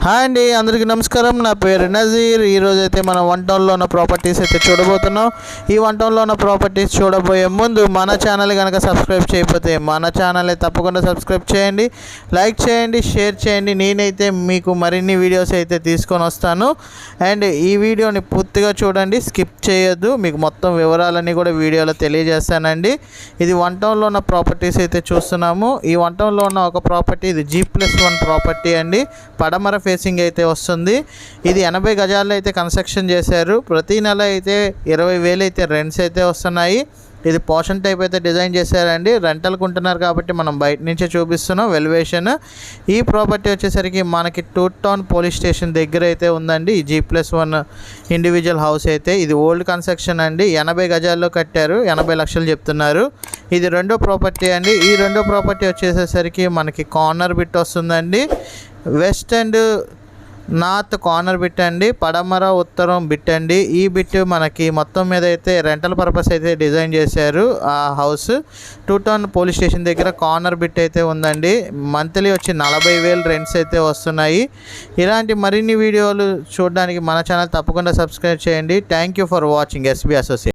Hi అండి, అందరికీ నమస్కారం. నా పేరు నజీర్. ఈరోజు అయితే మనం వన్ టౌన్లో ఉన్న ప్రాపర్టీస్ అయితే చూడబోతున్నాం. ఈ వన్ టౌన్లో ఉన్న ప్రాపర్టీస్ చూడబోయే ముందు మన ఛానల్ కనుక సబ్స్క్రైబ్ చేయకపోతే మన ఛానల్ని తప్పకుండా సబ్స్క్రైబ్ చేయండి, లైక్ చేయండి, షేర్ చేయండి. నేనైతే మీకు మరిన్ని వీడియోస్ అయితే తీసుకొని వస్తాను. అండ్ ఈ వీడియోని పూర్తిగా చూడండి, స్కిప్ చేయొద్దు. మీకు మొత్తం వివరాలన్నీ కూడా వీడియోలో తెలియజేస్తానండి. ఇది వన్ టౌన్లో ఉన్న ప్రాపర్టీస్ అయితే చూస్తున్నాము. ఈ వన్ టౌన్లో ఉన్న ఒక ప్రాపర్టీ, ఇది G+1 ప్రాపర్టీ అండి. పడమర ఫేసింగ్ అయితే వస్తుంది. ఇది 80 గజాల్లో అయితే కన్స్ట్రక్షన్ చేశారు. ప్రతి నెల అయితే 20,000 అయితే రెంట్స్ అయితే వస్తున్నాయి. ఇది పోర్షన్ టైప్ అయితే డిజైన్ చేశారండి. రెంటల్కి ఉంటున్నారు కాబట్టి మనం బయట నుంచే చూపిస్తున్నాం వెల్యువేషన్. ఈ ప్రాపర్టీ వచ్చేసరికి మనకి 2 టౌన్ పోలీస్ స్టేషన్ దగ్గర అయితే ఉందండి. ఈ G+1 ఇండివిజువల్ హౌస్ అయితే ఇది ఓల్డ్ కన్స్ట్రక్షన్ అండి. 80 గజాల్లో కట్టారు, 80 లక్షలు చెప్తున్నారు. ఇది రెండో ప్రాపర్టీ అండి. ఈ రెండో ప్రాపర్టీ వచ్చేసరికి మనకి కార్నర్ బిట్ వస్తుందండి. West and north corner bit అండి, పడమర ఉత్తరం బిట్ అండి. ఈ బిట్ మనకి మొత్తం మీద అయితే రెంటల్ పర్పస్ అయితే డిజైన్ చేశారు. ఆ హౌస్ 2 టౌన్ పోలీస్ స్టేషన్ దగ్గర కార్నర్ బిట్ అయితే ఉందండి. మంత్లీ వచ్చి 40,000 రెంట్స్ అయితే వస్తున్నాయి. ఇలాంటి మరిన్ని వీడియోలు చూడడానికి మన ఛానల్ తప్పకుండా సబ్స్క్రైబ్ చేయండి. Thank you for watching SB associate.